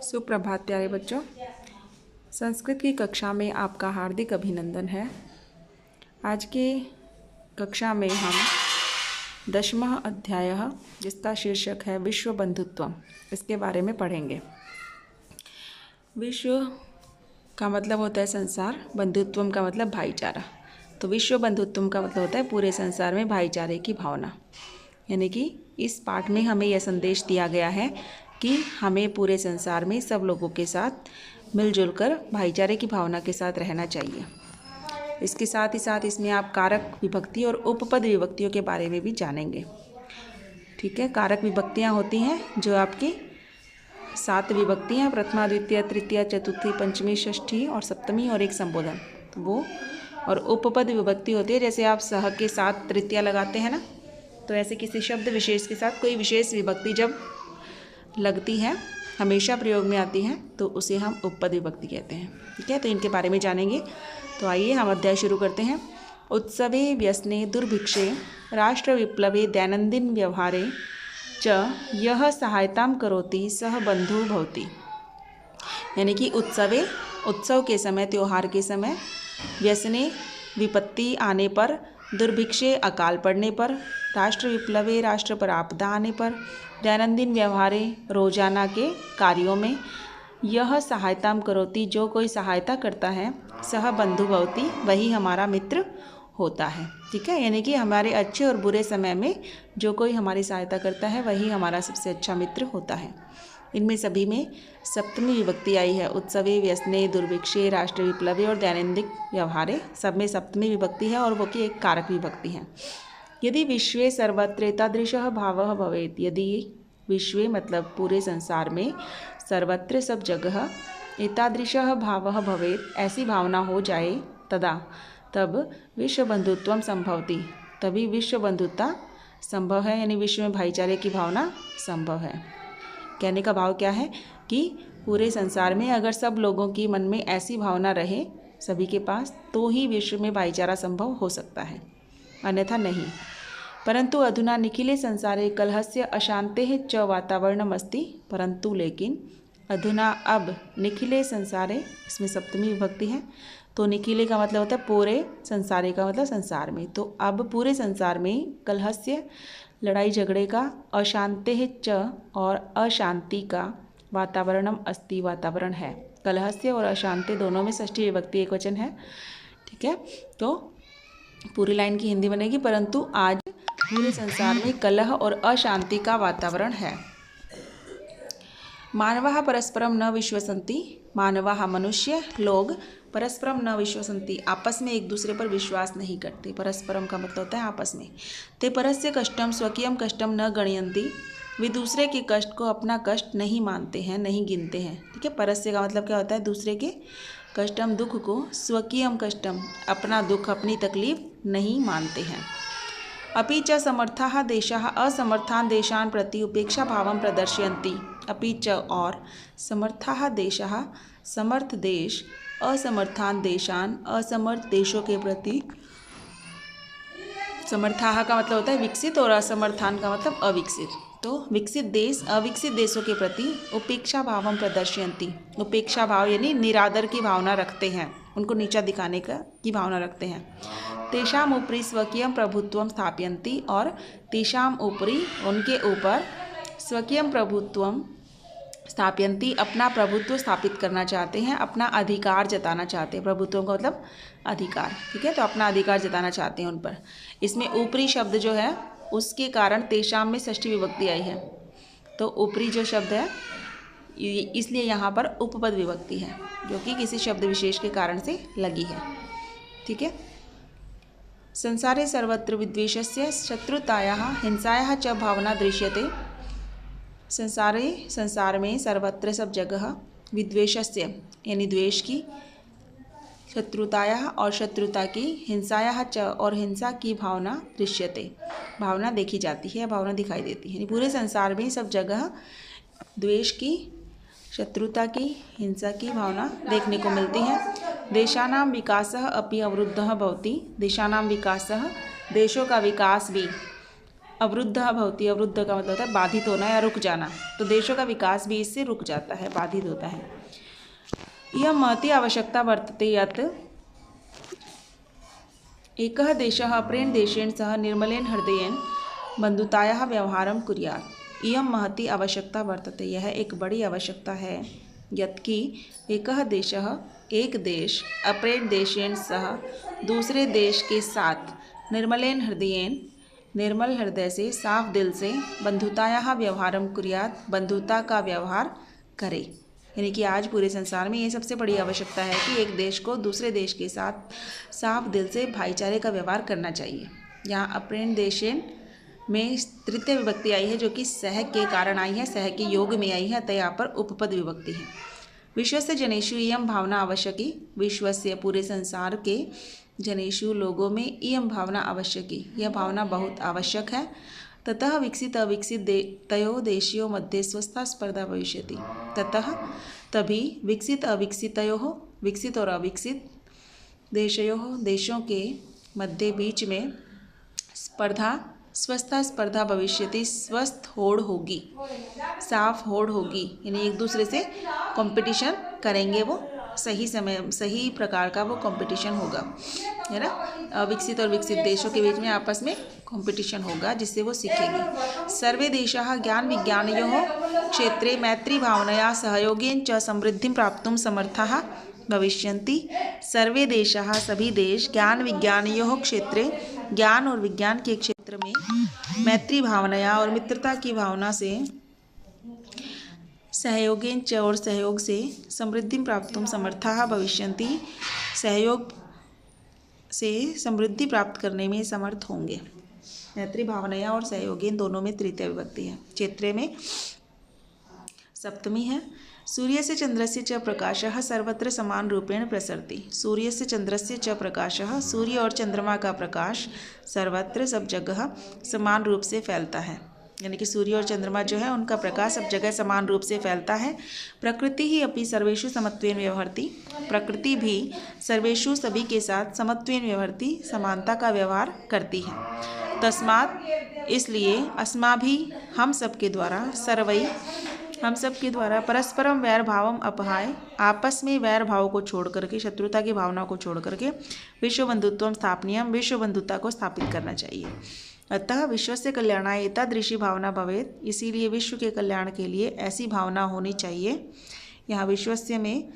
सुप्रभात प्यारे बच्चों। संस्कृत की कक्षा में आपका हार्दिक अभिनंदन है। आज के कक्षा में हम 10वां अध्याय जिसका शीर्षक है विश्व बंधुत्व, इसके बारे में पढ़ेंगे। विश्व का मतलब होता है संसार, बंधुत्व का मतलब भाईचारा। तो विश्व बंधुत्व का मतलब होता है पूरे संसार में भाईचारे की भावना। यानी कि इस पाठ में हमें यह संदेश दिया गया है कि हमें पूरे संसार में सब लोगों के साथ मिलजुल कर भाईचारे की भावना के साथ रहना चाहिए। इसके साथ ही साथ इसमें आप कारक विभक्ति और उपपद विभक्तियों के बारे में भी जानेंगे। ठीक है, कारक विभक्तियाँ होती हैं जो आपकी 7 विभक्तियाँ, प्रथमा, द्वितीय, तृतीय, चतुर्थी, पंचमी, षष्ठी और सप्तमी और एक संबोधन, तो वो। और उपपद विभक्ति होती है जैसे आप सह के साथ तृतीया लगाते हैं ना, तो ऐसे किसी शब्द विशेष के साथ कोई विशेष विभक्ति जब लगती है, हमेशा प्रयोग में आती है, तो उसे हम उपपद विभक्ति कहते हैं। ठीक है, तो इनके बारे में जानेंगे। तो आइए हम अध्याय शुरू करते हैं। उत्सवे व्यसने दुर्भिक्षे राष्ट्र विप्लवे दैनंदिन व्यवहारे च यह सहायतां करोति सह बंधु भवति। यानी कि उत्सव के समय, त्योहार के समय, व्यसने विपत्ति आने पर, दुर्भिक्षे अकाल पड़ने पर, राष्ट्र विप्लवे राष्ट्र पर आपदा आने पर, दैनंदिन व्यवहारे रोजाना के कार्यों में, यह सहायतां करोति जो कोई सहायता करता है, सह बंधु भवति वही हमारा मित्र होता है। ठीक है, यानी कि हमारे अच्छे और बुरे समय में जो कोई हमारी सहायता करता है वही हमारा सबसे अच्छा मित्र होता है। इनमें सभी में सप्तमी विभक्ति आई है। उत्सवे व्यसने दुर्भिक्षे राष्ट्र विप्लवे और दैनंदिन व्यवहारे, सब में सप्तमी विभक्ति है और वो की एक कारक विभक्ति है। यदि विश्वे सर्वत्र एतादृशः भावः भवेत्, यदि विश्वे मतलब पूरे संसार में, सर्वत्र सब जगह, एतादृशः भावः भवेत् ऐसी भावना हो जाए, तब विश्व बंधुत्वम संभवति, तभी विश्व बंधुता संभव है, यानी विश्व में भाईचारे की भावना संभव है। कहने का भाव क्या है कि पूरे संसार में अगर सब लोगों की मन में ऐसी भावना रहे सभी के पास, तो ही विश्व में भाईचारा संभव हो सकता है, अन्यथा नहीं। परंतु अधुना निखिले संसारे कलहस्य अशांतेः च वातावरणमस्ति, परंतु लेकिन अधुना अब निखिले संसारे, इसमें सप्तमी विभक्ति है, तो निखिले का मतलब होता है पूरे, संसारे का मतलब संसार में। तो अब पूरे संसार में कलहस्य लड़ाई झगड़े का, अशांतेः च और अशांति का, वातावरणम अस्ति वातावरण है। कलहस्य और अशांति दोनों में षष्ठी विभक्ति एक वचन है। ठीक है, तो पूरी लाइन की हिंदी बनेगी, परंतु आज पूरे संसार में कलह और अशांति का वातावरण है। मानवाः परस्परम न विश्वसन्ति, मानवाः मनुष्य लोग परस्परम न विश्वसन्ति आपस में एक दूसरे पर विश्वास नहीं करते। परस्परम का मतलब होता है आपस में। ते परस्य कष्टम स्वकीयम कष्टम न गणयन्ति, वे दूसरे के कष्ट को अपना कष्ट नहीं मानते हैं, नहीं गिनते हैं। ठीक है, परस्य का मतलब क्या होता है, दूसरे के कष्टम दुख को, स्वकीयम कष्टम अपना दुख, अपनी तकलीफ नहीं मानते हैं। अपि च समर्थाः देशाः असमर्थान् देशान् प्रति उपेक्षा भावं प्रदर्शयन्ति। अपि च और समर्थाः देशाः समर्थ देश, असमर्थान् देशान् असमर्थ देशों के प्रति, समर्थाः का मतलब होता है विकसित और असमर्थान का मतलब अविकसित, तो विकसित देश अविकसित देशों के प्रति उपेक्षा भावं प्रदर्शयन्ति, उपेक्षा भाव यानी निरादर की भावना रखते हैं, उनको नीचा दिखाने की भावना रखते हैं। तेषाम ऊपरी स्वकीयम प्रभुत्वम स्थापयन्ति, और तेषाम ऊपरी उनके ऊपर स्वकीयम प्रभुत्वम स्थापयन्ति अपना प्रभुत्व स्थापित करना चाहते हैं, अपना अधिकार जताना चाहते हैं। प्रभुत्व का मतलब अधिकार। ठीक है, तो अपना अधिकार जताना चाहते हैं उन पर। इसमें ऊपरी शब्द जो है उसके कारण तेषाम में षष्ठी विभक्ति आई है, तो ऊपरी जो शब्द है इसलिए यहाँ पर उपपद विभक्ति है जो कि किसी शब्द विशेष के कारण से लगी है। ठीक है, संसारे सर्वत्र विद्वेषस्य शत्रुतायाः हिंसायाः च भावना दृश्यते। संसार में सर्वत्र सब जगह विद्वेषस्य यानी द्वेष की, शत्रुतायाः और शत्रुता की, हिंसायाः च और हिंसा की भावना दृश्यते भावना देखी जाती है, भावना दिखाई देती है। पूरे संसार में सब जगह द्वेष की, शत्रुता की, हिंसा की भावना देखने को मिलती है। देशानां विकासः अपि अवरुद्धः भवति, देशानां विकासः देशों का विकास भी अवरुद्ध भवति, अवरुद्ध का मतलब होता है बाधित होना या रुक जाना, तो देशों का विकास भी इससे रुक जाता है, बाधित होता है। यह महती आवश्यकता वर्तते यत् एकः देशः अपरेण देशेन सह निर्मलेन हृदयेन बंधुतायाः व्यवहारं कुर्यात्। इयं महती आवश्यकता वर्तते, यह एक बड़ी आवश्यकता है, यत् कि एकः देशः, एक देश, अपरेण देशेन सह, दूसरे देश के साथ, निर्मलेन हृदयेन, निर्मल हृदय से, साफ दिल से, बंधुतायाः व्यवहारं कुर्यात्, बंधुता का व्यवहार करे। यानी कि आज पूरे संसार में ये सबसे बड़ी आवश्यकता है कि एक देश को दूसरे देश के साथ साफ दिल से भाईचारे का व्यवहार करना चाहिए। यहाँ अपरेण देशेन में तृतीय विभक्ति आई है, जो कि सह के कारण आई है, सह के योग में आई है, अतः यहाँ पर उपपद विभक्ति है। विश्वस्य जनेषु इयं भावना आवश्यकी, विश्वस्य पूरे संसार के जनेषु लोगों में इयं भावना आवश्यकी, यह भावना बहुत आवश्यक है। ततः विकसित अविकसित तयो देशयों मध्ये स्वस्था स्पर्धा भविष्यति, ततः तभी विकसित अविकसितयोः, विकसित और अविकसित देशों के मध्य बीच में स्पर्धा, स्वस्था स्पर्धा भविष्यति, स्वस्थ होड़ होगी, साफ होड़ होगी, यानी एक दूसरे से कंपटीशन करेंगे, वो सही समय सही प्रकार का वो कंपटीशन होगा, है ना। विकसित और विकसित देशों के बीच में आपस में कंपटीशन होगा, जिससे वो सीखेंगे। सर्वे देशाः ज्ञान विज्ञानयोः क्षेत्रे मैत्री भावनया सहयोगेन च समृद्धिं प्राप्तुं समर्थाः भविष्यन्ति। सर्वे देशाः, सभी देश, ज्ञान विज्ञानयोः क्षेत्रे, ज्ञान और विज्ञान के क्षेत्र में, मैत्री भावनया और मित्रता की भावना से, सहयोगेन च और सहयोग से, समृद्धि प्राप्तुं समर्थाः भविष्यन्ति, सहयोग से समृद्धि प्राप्त करने में समर्थ होंगे। मैत्री भावनया और सहयोगेन दोनों में तृतीय विभक्ति है। क्षेत्रे में सप्तमी है। सूर्यस्य चंद्रस्य च प्रकाशः सर्वत्र समान रूपेण प्रसरति। सूर्यस्य चंद्रस्य च प्रकाशः, सूर्य और चंद्रमा का प्रकाश सर्वत्र, सब जगह समान रूप से फैलता है, यानी कि सूर्य और चंद्रमा जो है उनका प्रकाश सब जगह समान रूप से फैलता है। प्रकृति ही अपनी सर्वेषु समत्वेन व्यवहरति, प्रकृति भी सर्वेषु सभी के साथ समत्वेन व्यवहरति, समानता का व्यवहार करती है। तस्मात् इसलिए, अस्माभिः हम सब के द्वारा, सर्वै हम सब के द्वारा, परस्परम वैर भावम अपहाय, आपस में वैर भाव को छोड़ करके, शत्रुता की भावना को छोड़ करके, विश्व बंधुत्वम स्थापनीयम, विश्व बंधुता को स्थापित करना चाहिए। अतः विश्वस्य कल्याणाय एतादृशी भावना भवेत्, इसीलिए विश्व के कल्याण के लिए ऐसी भावना होनी चाहिए। यहाँ विश्वस्य में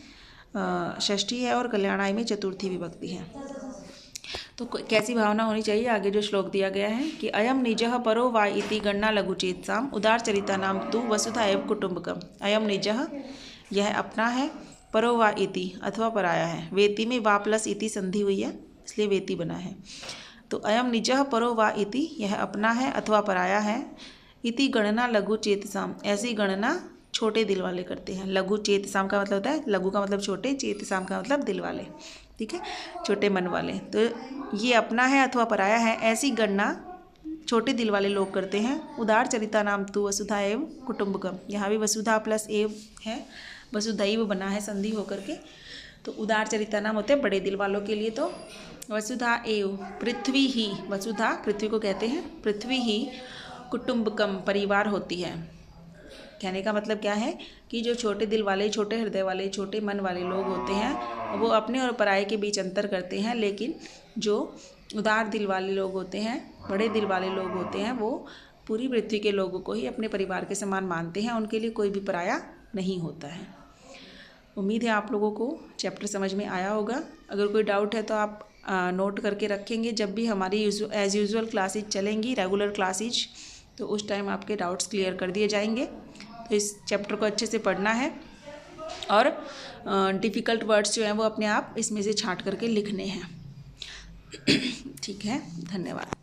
षष्ठी है और कल्याणाय में चतुर्थी विभक्ति है। तो कैसी भावना होनी चाहिए, आगे जो श्लोक दिया गया है कि अयम निजः परो वा इति गणना लघुचेतसाम उदार चरिता नाम तु वसुधा एव कुटुंबकम। अयम निजः, यह अपना है, परो वा इति अथवा पराया है, वेति में वा प्लस इति संधि हुई है इसलिए वेति बना है। तो अयम निजः परो वा इति, यह अपना है अथवा पराया है। इति गणना लघु चेतसाम, ऐसी गणना छोटे दिल वाले करते हैं। लघु चेतसाम का मतलब होता है, लघु का मतलब छोटे, चेतसाम का मतलब दिल वाले, ठीक है, छोटे मन वाले। तो ये अपना है अथवा पराया है, ऐसी गणना छोटे दिल वाले लोग करते हैं। उदार चरिता नाम तु वसुधा एव कुटुंबकम, यहाँ भी वसुधा प्लस एव है, वसुधैव बना है संधि होकर के। तो उदार चरिता नाम होते हैं बड़े दिल वालों के लिए। तो वसुधा एव, पृथ्वी ही, वसुधा पृथ्वी को कहते हैं, पृथ्वी ही कुटुंबकम परिवार होती है। कहने का मतलब क्या है कि जो छोटे दिल वाले, छोटे हृदय वाले, छोटे मन वाले लोग होते हैं वो अपने और पराये के बीच अंतर करते हैं, लेकिन जो उदार दिल वाले लोग होते हैं, बड़े दिल वाले लोग होते हैं, वो पूरी पृथ्वी के लोगों को ही अपने परिवार के समान मानते हैं, उनके लिए कोई भी पराया नहीं होता है। उम्मीद है आप लोगों को चैप्टर समझ में आया होगा। अगर कोई डाउट है तो आप नोट करके रखेंगे। जब भी हमारी एज़ यूजुअल क्लासेज चलेंगी, रेगुलर क्लासेज, तो उस टाइम आपके डाउट्स क्लियर कर दिए जाएंगे। तो इस चैप्टर को अच्छे से पढ़ना है और डिफ़िकल्ट वर्ड्स जो हैं वो अपने आप इसमें से छांट करके लिखने हैं। ठीक है, धन्यवाद।